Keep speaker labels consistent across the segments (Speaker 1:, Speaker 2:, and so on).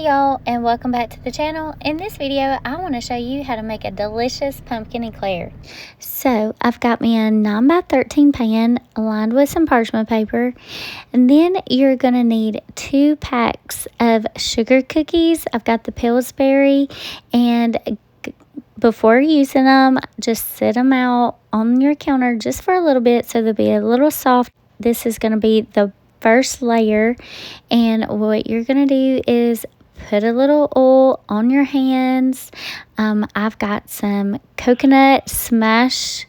Speaker 1: y'all, and welcome back to the channel. In this video I want to show you how to make a delicious pumpkin eclair. So I've got me a 9x13 pan lined with some parchment paper, and then you're going to need 2 packs of sugar cookies. I've got the Pillsbury, and before using them, just sit them out on your counter just for a little bit so they'll be a little soft. This is going to be the first layer, and what you're going to do is put a little oil on your hands. I've got some coconut smash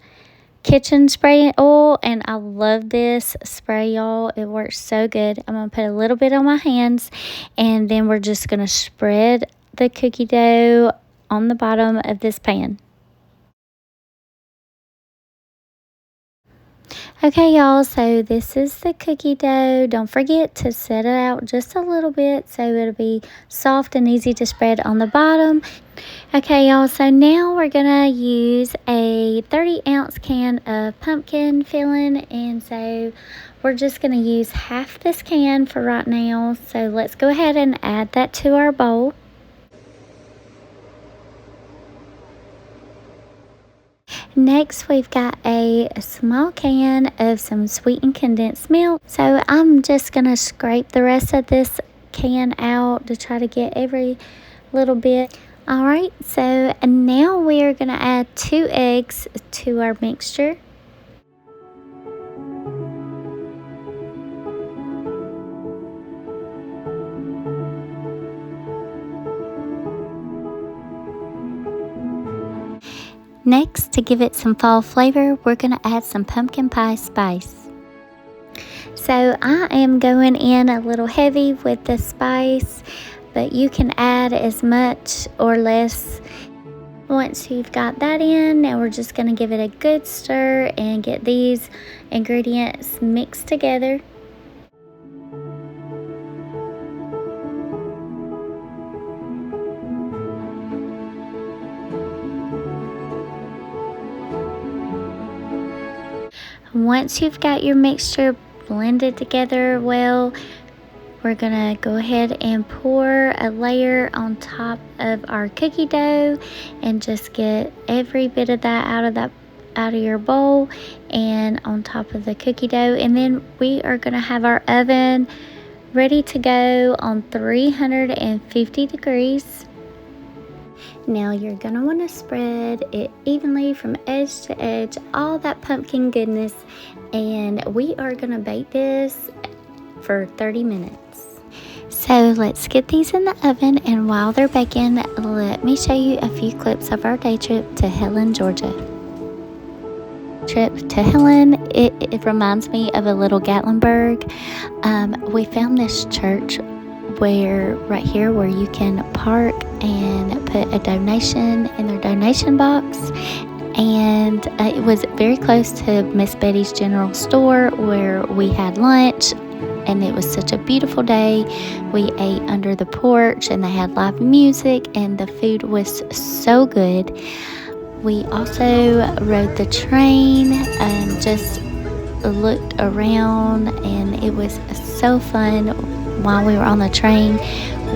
Speaker 1: kitchen spray oil, and I love this spray, y'all. It works so good. I'm going to put a little bit on my hands, and then we're just going to spread the cookie dough on the bottom of this pan. Okay, y'all, so this is the cookie dough. Don't forget to set it out just a little bit so it'll be soft and easy to spread on the bottom. Okay, y'all, so now we're gonna use a 30-ounce can of pumpkin filling, and so we're just gonna use half this can for right now. So let's go ahead and add that to our bowl. Next, we've got a small can of some sweetened condensed milk. So I'm just going to scrape the rest of this can out to try to get every little bit. Alright, so now we're going to add 2 eggs to our mixture. Next, to give it some fall flavor, we're going to add some pumpkin pie spice. So I am going in a little heavy with the spice, but you can add as much or less. Once you've got that in, now we're just going to give it a good stir and get these ingredients mixed together. Once you've got your mixture blended together well, we're gonna go ahead and pour a layer on top of our cookie dough and just get every bit of that out of your bowl and on top of the cookie dough. And then we are gonna have our oven ready to go on 350 degrees. Now you're going to want to spread it evenly from edge to edge, all that pumpkin goodness, and we are going to bake this for 30 minutes. So let's get these in the oven, and while they're baking, let me show you a few clips of our day trip to Helen, Georgia. Trip to Helen, it reminds me of a little Gatlinburg. We found this church right here where you can park and put a donation in their donation box, and it was very close to Miss Betty's general store where we had lunch, and it was such a beautiful day. We ate under the porch, and they had live music, and the food was so good. We also rode the train and just looked around, and it was so fun. While we were on the train,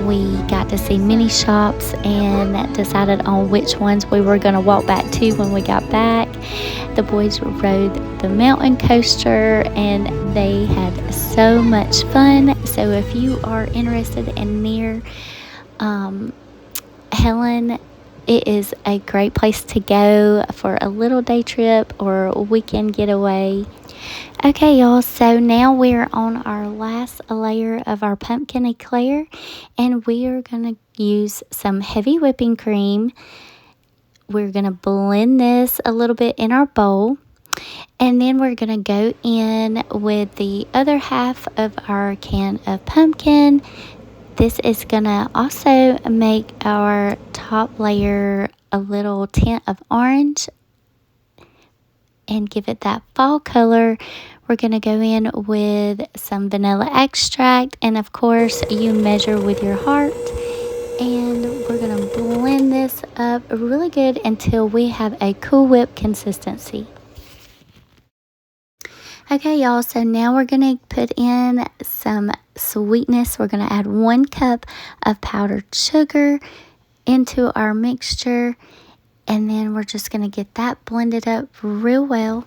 Speaker 1: we got to see many shops and decided on which ones we were going to walk back to when we got back. The boys rode the mountain coaster, and they had so much fun. So if you are interested in near Helen, it is a great place to go for a little day trip or a weekend getaway. Okay, y'all, so now we're on our last layer of our pumpkin eclair, and we are going to use some heavy whipping cream. We're going to blend this a little bit in our bowl, and then we're going to go in with the other half of our can of pumpkin. This is going to also make our top layer a little tint of orange and give it that fall color. We're going to go in with some vanilla extract, and of course you measure with your heart, and we're going to blend this up really good until we have a Cool Whip consistency. Okay, y'all, so now we're going to put in some sweetness. We're going to add 1 cup of powdered sugar into our mixture, and then we're just going to get that blended up real well.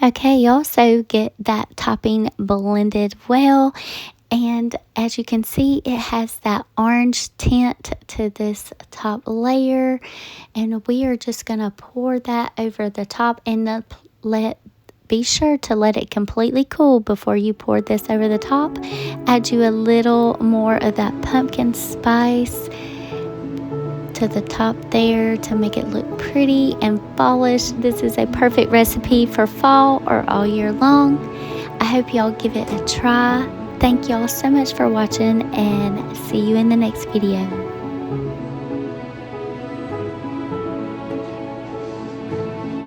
Speaker 1: Okay, you also get that topping blended well, and as you can see, it has that orange tint to this top layer, and we are just going to pour that over the top and be sure to let it completely cool before you pour this over the top. Add you a little more of that pumpkin spice to the top there to make it look pretty and fallish. This is a perfect recipe for fall or all year long. I hope y'all give it a try. Thank y'all so much for watching, and see you in the next video.